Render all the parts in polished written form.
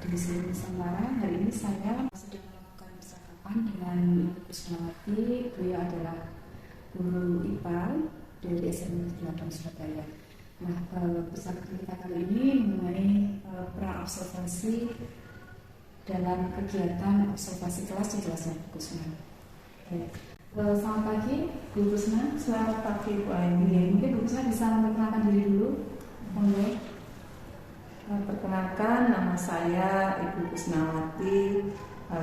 Kondisi Nusantara. Hari ini saya sedang melakukan percakapan dengan Ibu Kusnawati. Beliau adalah guru IPA dari SMP 8 Surabaya. Nah, percakapan kita kali ini mengenai pra-observasi dalam kegiatan observasi kelas di kelasnya Bu Kusna. Selamat pagi Bu Kusna. Selamat pagi Bu Aini. Mungkin Bu Kusna bisa memperkenalkan diri dulu. Perkenalkan, nama saya Ibu Kusnawati.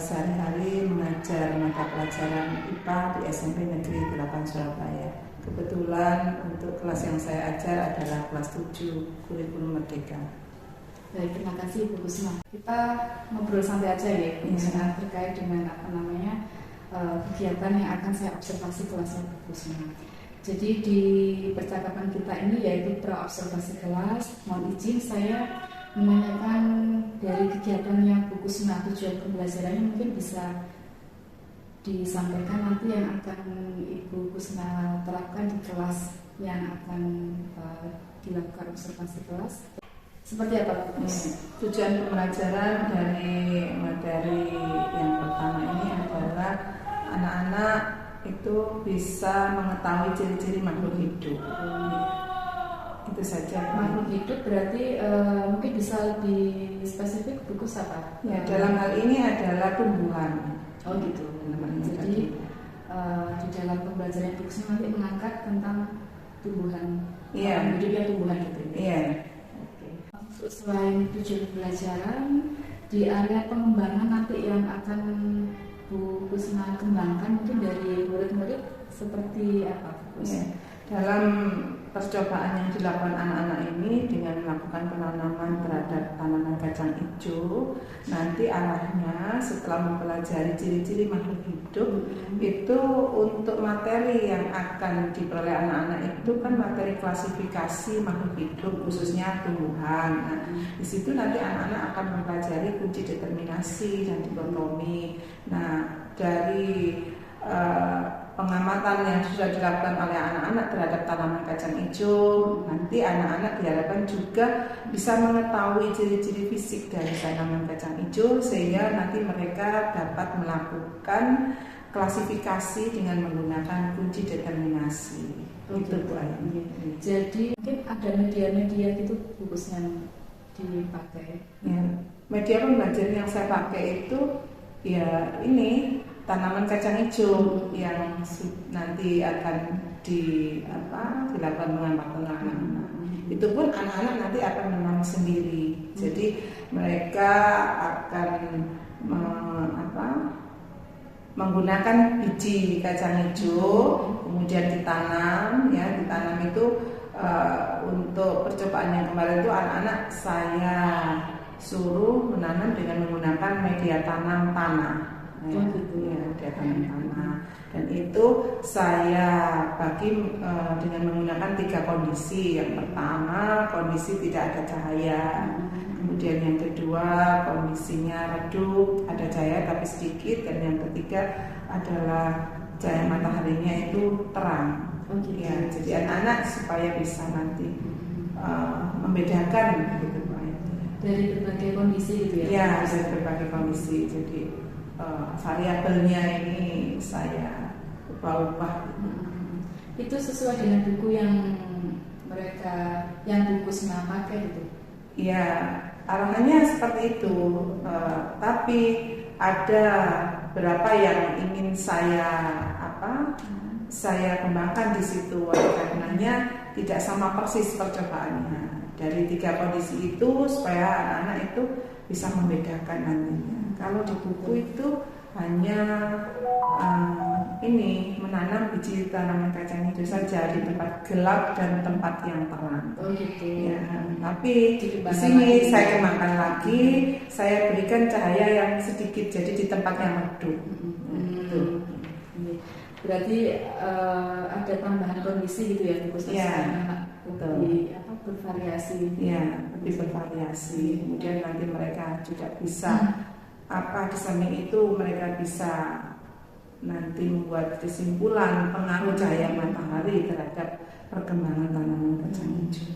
Sehari-hari mengajar mata pelajaran IPA di SMP Negeri 8 Surabaya. Kebetulan untuk kelas yang saya ajar adalah kelas 7 kurikulum Merdeka. Baik, terima kasih Bu Kusna. Kita ngobrol santai aja ya, terkait dengan kegiatan yang akan saya observasi kelasnya Bu Kusna. Jadi di percakapan kita ini yaitu pra-observasi kelas. Mohon izin saya menanyakan dari kegiatan yang Bu Kusna, tujuan pembelajarannya mungkin bisa disampaikan nanti yang akan Ibu Kusna terapkan di kelas yang akan dilakukan observasi kelas. Seperti apa Bu Kusna? Tujuan pembelajaran dari materi yang pertama ini adalah anak-anak itu bisa mengetahui ciri-ciri makhluk hidup. Itu saja. Makhluk hidup berarti mungkin bisa lebih spesifik buku apa? Ya, dalam hal ini adalah tumbuhan. Oh gitu. Jadi di dalam pembelajaran buku ini nanti mengangkat tentang tumbuhan. Iya. Hidupnya tumbuhan gitu. Iya. Oke. Selain tujuan pembelajaran, di area pengembangan nanti yang akan Bu Kusna kembangkan mungkin dari murid-murid seperti apa Bu Kusna? Ya. Dalam percobaan yang dilakukan anak-anak ini dengan melakukan penanaman terhadap tanaman kacang hijau, nanti arahnya setelah mempelajari ciri-ciri makhluk hidup itu untuk materi yang akan diperoleh anak-anak itu kan materi klasifikasi makhluk hidup khususnya tumbuhan. Nah, di situ nanti anak-anak akan mempelajari kunci determinasi dan dikotomi. Nah, dari pengamatan yang sudah dilakukan oleh anak-anak terhadap tanaman kacang hijau, nanti anak-anak diharapkan juga bisa mengetahui ciri-ciri fisik dari tanaman kacang hijau sehingga nanti mereka dapat melakukan klasifikasi dengan menggunakan kunci determinasi. Itu Bu Aini. Jadi mungkin ada media-media gitu bungkusnya dipakai. Ya, media pembelajaran yang saya pakai itu ya ini tanaman kacang hijau yang nanti akan dilakukan pengamatan. Itu pun anak-anak nanti akan menanam sendiri. Jadi mereka akan menggunakan biji kacang hijau, kemudian ditanam. Ya, ditanam itu untuk percobaan yang kemarin itu anak-anak saya suruh menanam dengan menggunakan media tanam tanah. Dia tanah. Dan itu saya bagi dengan menggunakan 3 kondisi. Yang pertama, kondisi tidak ada cahaya. Kemudian yang kedua, kondisinya redup, ada cahaya tapi sedikit. Dan yang ketiga adalah cahaya mataharinya itu terang. Ya, jadi anak-anak supaya bisa nanti membedakan gitu, dari berbagai kondisi gitu ya? Ya, dari berbagai kondisi. Jadi variabelnya ini saya ubah-ubah. Itu sesuai dengan buku yang buku Kusna pakai gitu? Ya, arahannya seperti itu. Tapi ada beberapa yang ingin saya kembangkan di situ. Karenanya tidak sama persis percobaannya. Dari 3 kondisi itu supaya anak-anak itu bisa membedakan nantinya. Kalau di buku itu hanya menanam biji tanaman kacang hijau saja di tempat gelap dan tempat yang terang. Oh gitu. Ya, tapi di sini saya kembangkan lagi, saya berikan cahaya yang sedikit jadi di tempat yang redup. Gitu. Berarti ada tambahan kondisi gitu ya, khusus anak bervariasi. Ya, lebih bervariasi. Kemudian nanti mereka juga bisa di samping itu mereka bisa nanti membuat kesimpulan pengaruh cahaya matahari terhadap perkembangan tanaman kacang hijau.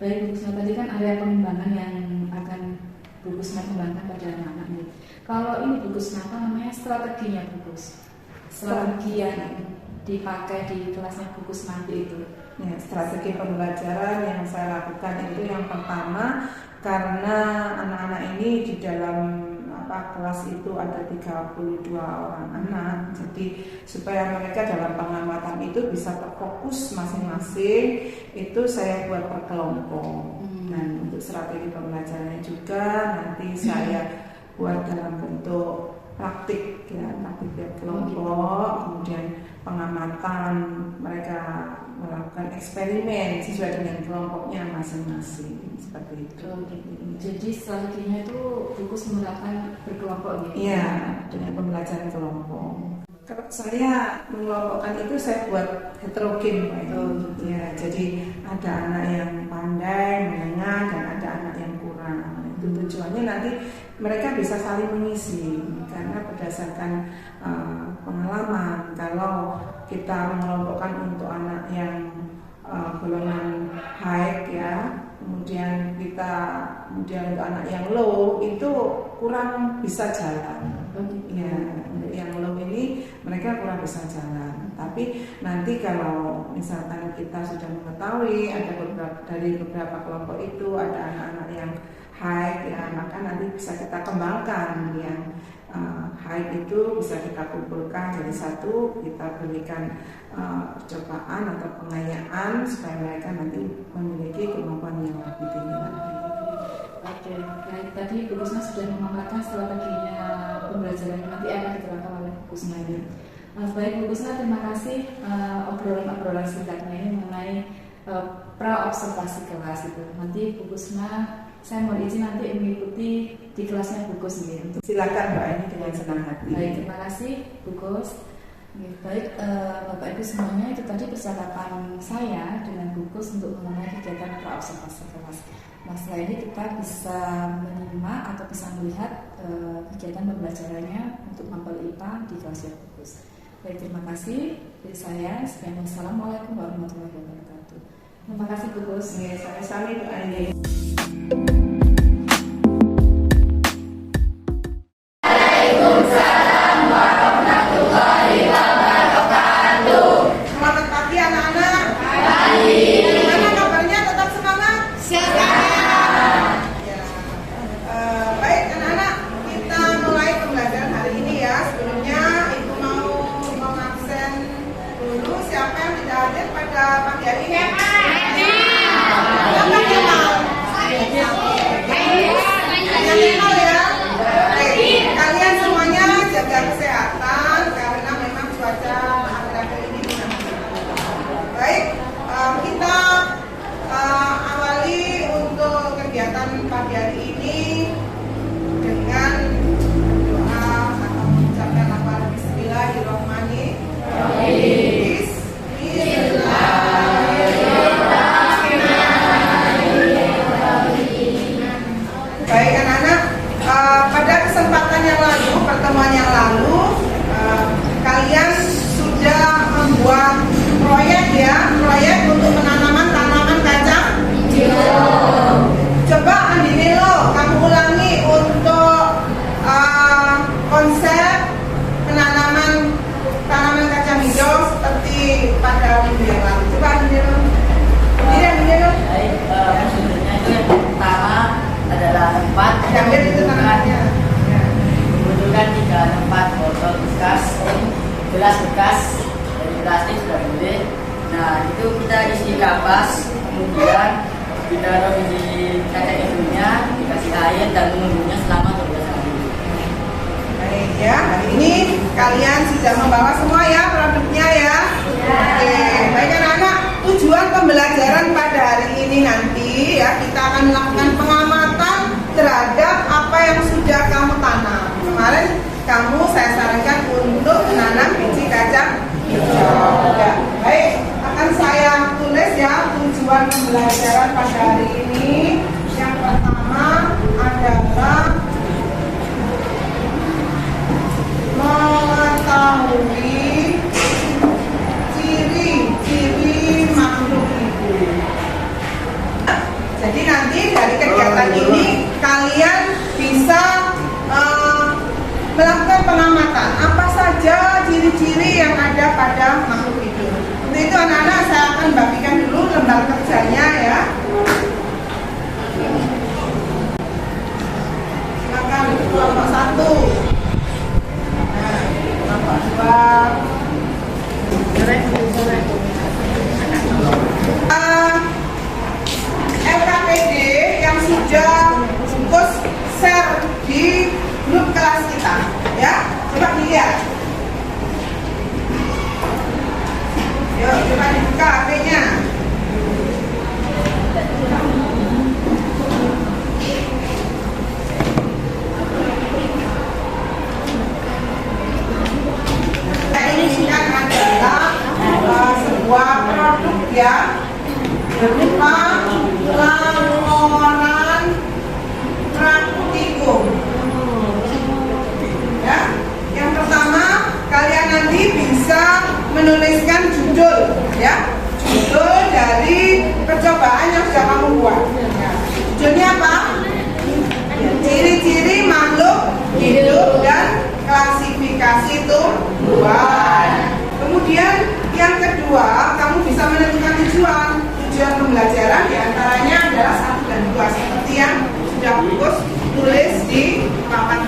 Baik, Bu Kusna, tadi kan area pengembangan yang akan Bu Kusma kembangkan pada anak-anak ini. Kalau ini Bu Kusma, apa namanya strateginya Bu Kus? Strategi yang dipakai di kelasnya Bu Kusma itu. Ya, strategi pembelajaran yang saya lakukan itu yang pertama, karena anak-anak ini di dalam kelas itu ada 32 orang anak, jadi supaya mereka dalam pengamatan itu bisa terfokus masing-masing, itu saya buat per kelompok. Dan untuk strategi pembelajarannya juga nanti saya buat dalam bentuk praktik ya, praktik tiap kelompok, kemudian pengamatan, mereka melakukan eksperimen sesuai dengan kelompoknya masing-masing, seperti itu. Jadi strateginya itu fokus menggunakan berkelompok gitu? Iya, dengan pembelajaran kelompok. Kalau saya mengelompokkan itu saya buat heterogen Pak. Ya, jadi ada anak yang pandai, menengah, dan ada anak yang kurang. Itu tujuannya nanti mereka bisa saling mengisi, karena berdasarkan pengalaman, kalau kita mengelompokkan untuk anak yang golongan high ya, kemudian untuk anak yang low itu kurang bisa jalan. Ya, untuk yang low ini mereka kurang bisa jalan. Tapi nanti kalau misalkan kita sudah mengetahui ada dari beberapa kelompok itu ada anak-anak yang high ya, maka nanti bisa kita kembangkan yang high itu bisa kita kumpulkan jadi satu, kita berikan percobaan atau pengayaan supaya mereka nanti memiliki kemampuan yang lebih tinggi lagi. Oke, baik. Tadi Bu Kusma sudah memaparkan strateginya pembelajaran yang nanti akan diterapkan oleh Bu Kusma ini. Baik Bu Kusma, terima kasih obrolan-obrolan singkatnya ini mengenai pra-observasi kelas itu. Nanti Bu Kusma, saya mau izin nanti mengikuti di kelasnya Bu Kus ini. Silakan Mbak, ini dengan senang hati. Baik, terima kasih Bu Kus. Baik, Bapak Ibu semuanya, itu tadi percakapan saya dengan Bu Kus untuk mengenai kegiatan pra-observasi kelas. Nah, setelah ini kita bisa menyimak atau bisa melihat kegiatan pembelajarannya untuk mapel IPA di kelasnya Bu Kus. Baik, terima kasih dari saya. Assalamualaikum warahmatullahi wabarakatuh. Terima kasih Bu Kus. Sama-sama Bu Andi. Selamat pagi anak-anak. Gimana kabarnya? Tetap semangat? Ya. Baik anak-anak, kita mulai pembelajaran hari ini ya. Sebelumnya Ibu mau mengabsen dulu siapa yang tidak hadir pada pagi hari ini. Siapa kenal? Kalian kenal ya? Baik, kalian semuanya jaga kesehatan karena memang cuaca akhir-akhir ini tidak mendukung. Baik, kita awali untuk kegiatan pagi hari ini dengan doa atau mengucapkan lafaz Bismillahirrahmanirrahim. Baik anak-anak, pada kesempatan yang lalu, pertemuan yang lalu, kalian sudah membuat proyek untuk penanaman tanaman kacang hijau. Coba Andini lo, kamu ulangi untuk konsep penanaman tanaman kacang hijau seperti pada minggu yang lalu. Coba Andini lo. Andini lo. Baik, maksudnya itu yang pertama adalah tempat Ambil itu tanamannya. membutuhkan 3 tempat botol bekas, gelas bekas dari plastik sudah boleh. Nah itu kita isi kapas, kemudian kita taruh di kacang hijaunya, dikasih air dan menunggunya selama 12 hari. Baik ya, hari ini kalian sudah membawa semua ya produknya ya. Oke, baik anak-anak, tujuan pembelajaran pada hari ini nanti ya kita akan melakukan pengamatan terhadap apa yang sudah kamu tanam. Kemarin saya sarankan untuk menanam biji kacang hijau. Ya, baik, akan saya tulis ya tujuan pembelajaran pada hari ini. Yang pertama adalah mengetahui ciri-ciri makhluk hidup. Jadi nanti dari kegiatan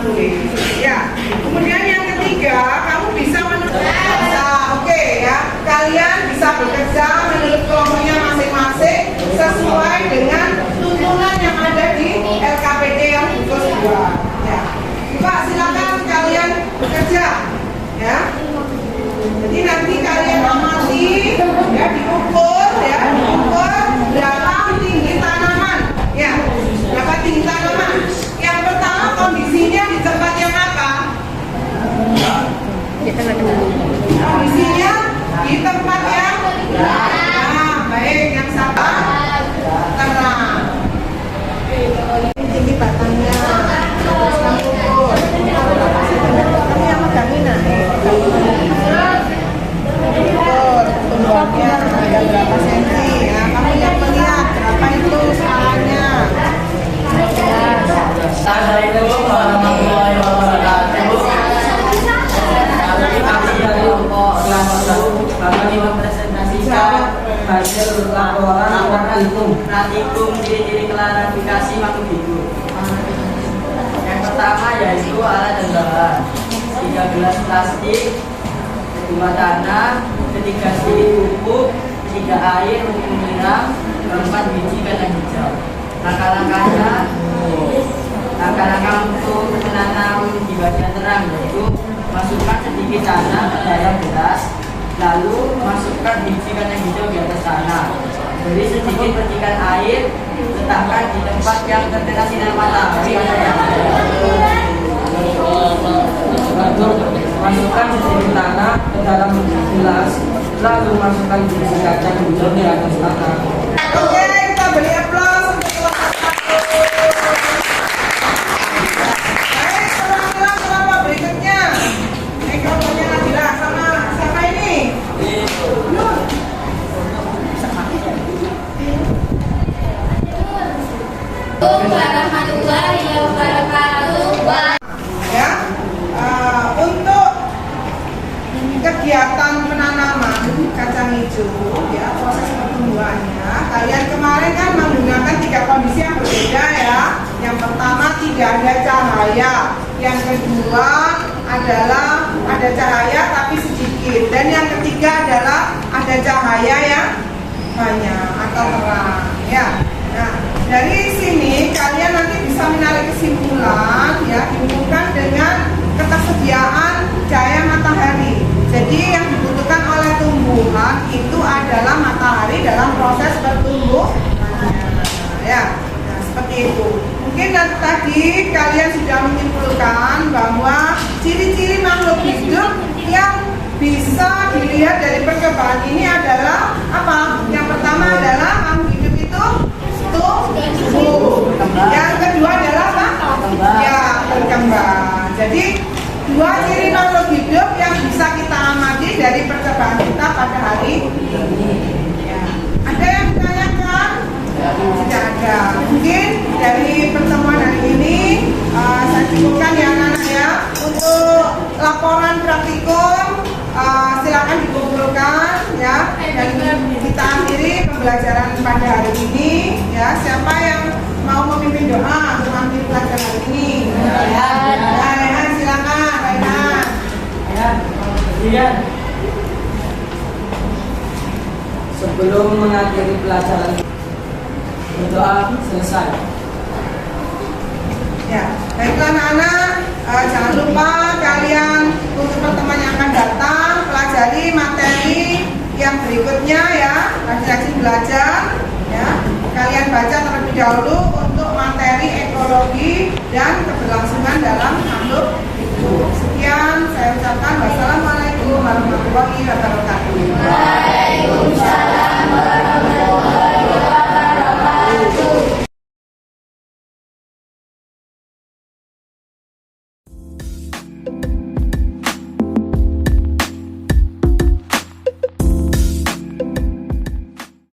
Oke, ya. Kemudian yang ketiga, kamu bisa menurut oke ya. Kalian bisa bekerja menurut kelompoknya masing-masing sesuai dengan tuntunan yang ada di LKPD yang buku 2. Ya. Pak, silakan kalian bekerja. Ya. Jadi nanti kalian amati, ya diukur berapa tinggi tanaman. Ya, berapa tinggi tanaman. Yang pertama kondisinya di tempat yang apa? Kondisinya di tempat yang baik, yang sabar, terang. Ini tinggi batangnya, terus kamu ukur. Kamu yang megangin tumbuhannya ada berapa senti ya, kamu yang melihat berapa itu skalanya. Assalamualaikum warahmatullahi wabarakatuh. Kami dari kelompok kelas 1 kami mempresentasikan hasil laporan praktikum ciri-ciri klarifikasi makhluk hidup. Yang pertama yaitu alat dan bahan: 3 gelas plastik, 2 tanah, 3 sili pupuk, 3 air untuk menyiram, 4 biji kacang hijau. Langkah-langkah untuk menanam di bagian terang yaitu masukkan sedikit tanah ke dalam gelas, lalu masukkan biji kacang hijau di atas tanah. Beri sedikit percikan air, letakkan di tempat yang terkena sinar matahari. Masukkan sedikit tanah ke dalam gelas, lalu masukkan biji kacang hijau di atas tanah. Oke, kita beri aplaus untuk kelompok 1. Baik, kelompok berikutnya. Ini kelompoknya Nabila sama siapa ini? Warahmatullahi wabarakatuh. Ya, untuk kegiatan penanaman kacang hijau, ya proses pertumbuhannya, kalian kemarin kan menggunakan 3 kondisi yang berbeda ya. Yang pertama tidak ada cahaya, yang kedua adalah ada cahaya tapi sedikit, dan yang ketiga adalah ada cahaya yang banyak atau terang. Ya, nah dari sini kalian nanti bisa menarik kesimpulan ya, dihubungkan dengan ketersediaan cahaya matahari. Jadi yang dibutuhkan oleh tumbuhan itu adalah matahari dalam proses pertumbuhannya. Ya, nah, seperti itu. Mungkin tadi kalian sudah menyimpulkan bahwa ciri-ciri makhluk hidup yang bisa dilihat dari percobaan ini adalah apa? Yang pertama adalah makhluk hidup itu tumbuh. Yang kedua adalah apa? Ya, berkembang. Jadi 2 ciri makhluk hidup yang bisa kita amati dari percobaan kita pada hari ini. Ya. Ada yang ditanyakan? Tidak ada. Mungkin dari pertemuan hari ini saya cukupkan ya anak-anak ya. Untuk laporan praktikum silakan dikumpulkan ya, dan kita akhiri pembelajaran pada hari ini ya. Siapa yang mau memimpin doa untuk mengakhiri pelajaran hari ini? Rehan, silakan Rehan. Iya. Sebelum mengakhiri pelajaran, berdoa selesai. Ya, baiklah anak-anak, jangan lupa kalian untuk pertemuan yang akan datang pelajari materi yang berikutnya ya, lagi belajar ya. Kalian baca terlebih dahulu untuk materi ekologi dan keberlangsungan dalam makhluk hidup. Sekian saya ucapkan wassalamualaikum.